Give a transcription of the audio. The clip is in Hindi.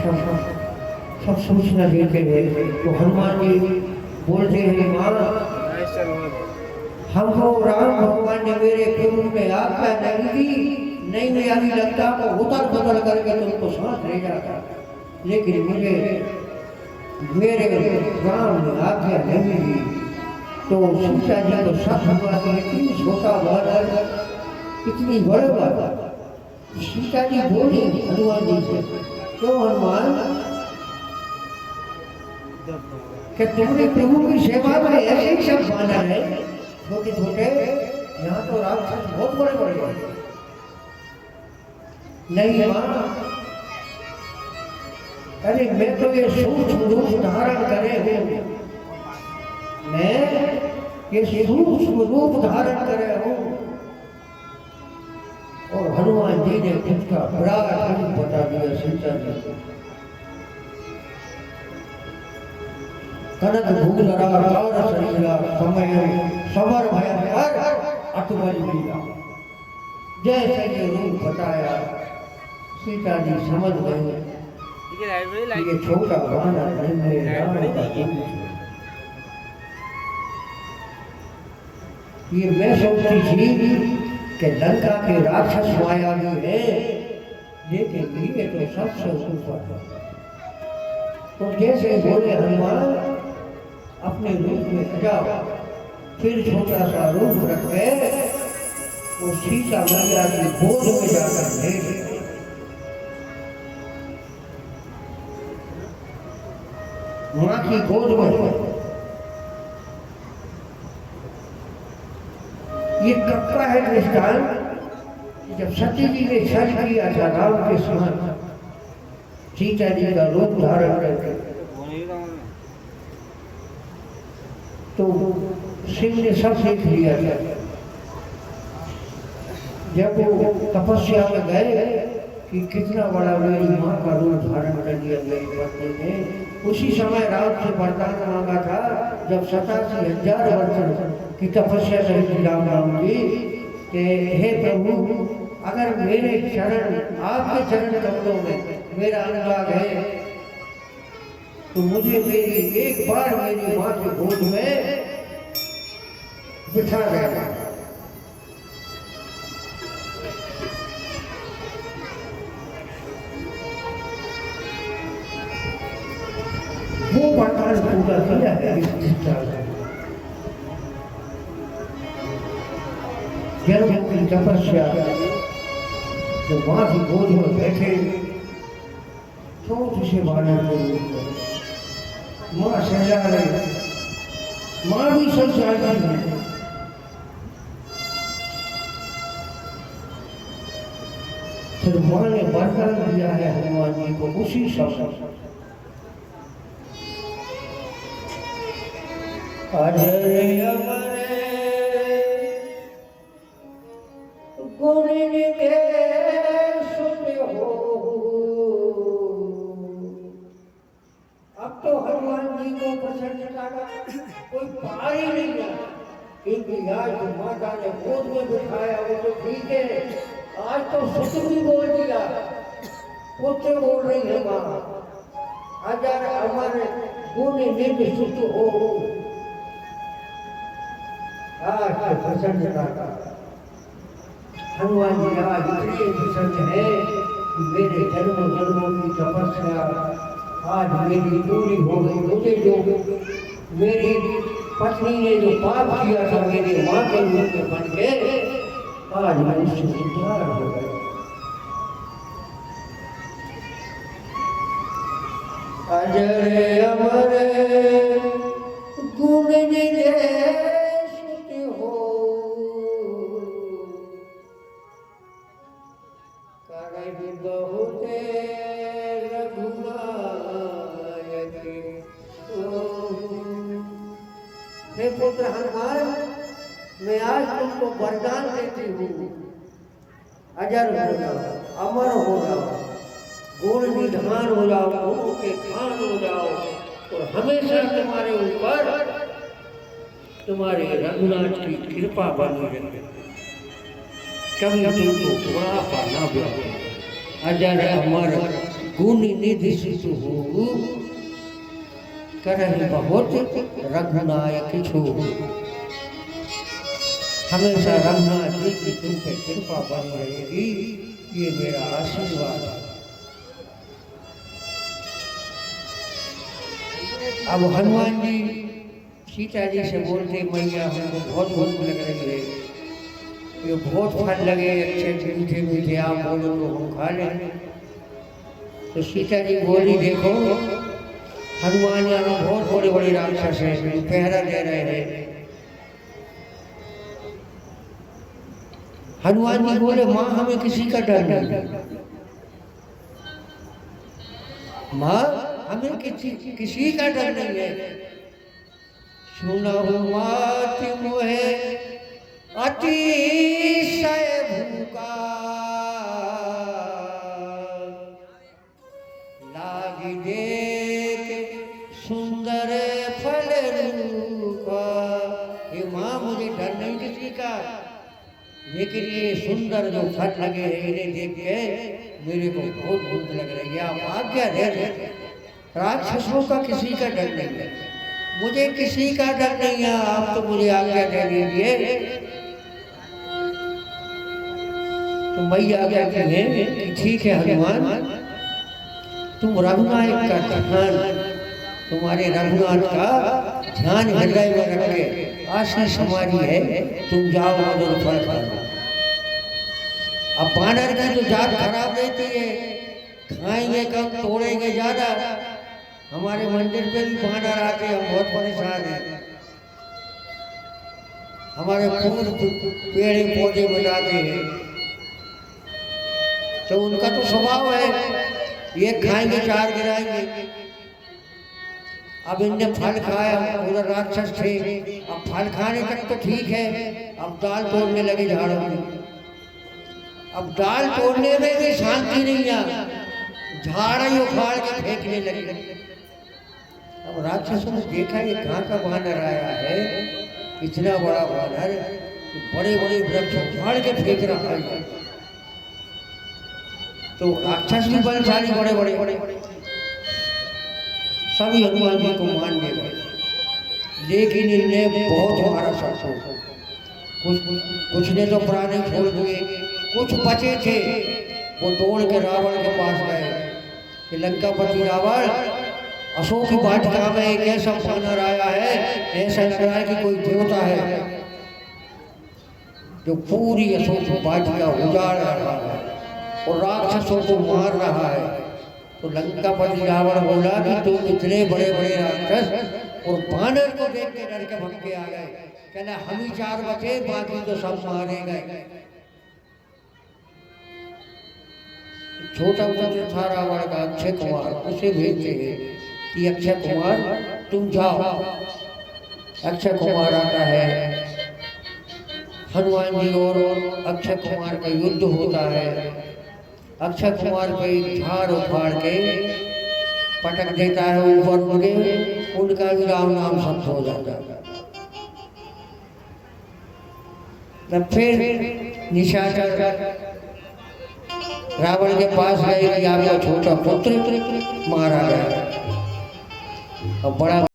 सब सूचना देते हैं। तो हनुमान जी बोलते हैं, माँ हमको राम भगवान ने मेरे कुल में आज्ञा नहीं दी, नहीं मैं अभी लगता को उतर बदल करके तुमको सांस ले जाता, लेकिन मुझे मेरे राम ने आज्ञा नहीं दी। तो सीता जी को शक हुआ कि इतनी छोटा बालक इतनी बड़े बात। सीता जी बोली हनुमान जी से, तो हनुमान कि तुमने प्रभु की सेवा में ऐसे ही सब माना है, छोटे छोटे, यहाँ तो राक्षस बहुत बड़े बड़े हैं। नहीं मां, अरे मैं तो ये सूक्ष्म रूप धारण करे हूँ, मैं ये सूक्ष्म रूप धारण करे हूँ। और हनुमान जी ने खुद का बड़ा रूप बता दिया सीता जी को। कनक भूलरा कार शरीरा समय समर भयंकर अटबल वीरा। जैसे ये रूप बताया सीता जी समझ गए ये छोटा बाना नहीं है, राम का दूत है। ये मैं सोचती थी कि लंका के राक्षस मायावी है, लेकिन ये तो सबसे ऊपर है। तो जैसे बोले हनुमान अपने रूप में जाओ, फिर छोटा सा रूप रख के वो सीता मैया की गोद में जाकर लेट गए। माँ की गोद में। ये कब का है दृष्टांत, जब सती जी ने छल किया था राम के साथ, सीता जी का रूप धारण करके, तो शिव ने सब सीख लिया था। जब वो तपस्या में गए कि कितना बड़ा मेरी माँ का रूप धारण कर लिया मेरी पत्नी ने, उसी समय राम से वरदान मांगा था जब 87,000 वर्ष की तपस्या करी थी राम जी कि हे प्रभु, अगर मेरे चरण आपके चरण कमलों में मेरा अनुराग है तो मुझे मेरी एक बार मेरी माँ के गोद में बिठा देना। वो वरदान पूरा किया है जन्म की तपस्या। जब माँ की गोद में बैठे छोटे से बालक के रूप में माँ सहजा रही, माँ भी सब चाहती है। फिर माँ ने वरदान दिया है हनुमान जी को उसी समय, अजरे अमरे गुण निदेश में हो। अब तो हनुमान जी को प्रसन्नता का कोई पार ही नहीं है, क्योंकि आज जो माता ने गोद में बिठाया वो तो ठीक है, आज तो सुख भी बोल दिया, पुत्र बोल रही है माँ, अजर अमर गुण निध सुत हो। आज तो प्रसन्नता का हनुमान जी आज इतने प्रसन्न है कि मेरे जन्मों जन्मों की तपस्या आज मेरी पूरी हो गई। मुझे जो मेरी पत्नी ने जो पाप किया था मेरे माँ के रूप में बन के, आज मैं उससे उद्धार हो गया। अजरे अमरे गुण निदेश हो, करे बहुते हे पुत्र हनुमान, मैं आज तुमको वरदान देती हूँ, अजर हो जाओ, अमर हो जाओ, गुण निधान हो जाओ, गुरु के खान हो जाओ, और हमेशा तुम्हारे ऊपर तुम्हारे रघुनाथ की कृपा बनी रहे, कभी तुमको बुढ़ापा ना मिले। अजर अमर गुण निधि शिशु हो, करहि बहुत रघुनायक छो। हमेशा रघुनाथ जी की तुम पे कृपा बनी रहेगी, ये मेरा आशीर्वाद है। अब हनुमान जी सीता जी से बोलते, मैया हमको बहुत भूख लग रही है, ये बहुत फल लगे अच्छे मीठे मीठे, आप बोलो तो हम खा लें। तो सीता जी बोली, देखो हनुमान यहाँ बहुत बड़े बड़े राक्षस है, पहरा दे रहे हैं। हनुमान जी बोले, माँ हमें किसी का डर नहीं, माँ हमें किसी का डर नहीं है। सुनहु मात मोहे अतिशय भूखा, लागी देख सुंदर फल रूपा। ये माँ मुझे डर नहीं किसी का, लेकिन ये सुंदर जो फल लगे हैं इन्हें देख के मेरे को बहुत भूख लग रही है, आप आज्ञा दे दे। राक्षसों का किसी का डर नहीं है, मुझे किसी का डर नहीं है, आप तो मुझे आज्ञा दे दीजिए। तो मैया कहती है कि ठीक है हनुमान, तुम रघुनाथ का ध्यान, तुम्हारे रघुनाथ का ध्यान हृदय में रख के आशीष हमारी है, तुम जाओ मधुर फल खाओ। अब बानर की तो जात खराब रहती है, खाएंगे कम तोड़ेंगे ज्यादा। हमारे मंदिर पे भी बानर आते हैं, हम बहुत परेशान हैं, हमारे फूल पेड़ पौधे बजाते हैं। तो उनका तो स्वभाव है, ये खाएंगे चार गिराएंगे। अब इनने फल खाया, उधर राक्षस थे, अब फल खाने तक तो ठीक है, अब दाल तोड़ने लगे झाड़ों में। अब दाल तोड़ने में भी शांति नहीं है, झाड़ ही उखाड़ के फेंकने लगे। अब राक्षसों ने देखा ये कहाँ का बानर आया है, इतना बड़ा बानर, बड़े बड़े वृक्ष उखाड़ के फेंक रहा है। तो राक्षस भी बलशाली बड़े बड़े सभी हनुमान जी को मान गए, लेकिन इनने बहुत मारा सबको। कुछ ने तो प्राण छोड़ दिए, कुछ बचे थे वो दौड़ के रावण के पास गए कि लंकापति रावण, अशोक की वाटिका में एक ऐसा बानर आया है, ऐसा लग रहा है कि कोई देवता है जो पूरी अशोक की वाटिका उजाड़ रहा है और राक्षसों को मार रहा है। तो लंकापति रावण बोला कि तुम इतने बड़े बड़े राक्षस और बानर को देख के डर के भग के आ गए, कहना हम ही चार बचे, बाकी तो सब मारे गए। छोटा पुत्र था रावण का अक्षय कुमार, उसे भेजते हैं कि अक्षय कुमार तुम जाओ। अक्षय कुमार आता है, हनुमान जी और अक्षय कुमार का युद्ध होता है। अक्षय कुमार को एक झाड़ उखाड़ के पटक देता है ऊपर उड़े, उनका भी राम नाम शब्द हो जाता है। तब फिर निशाचर रावण के पास गए कि आपका छोटा पुत्र मारा गया। अब बड़ा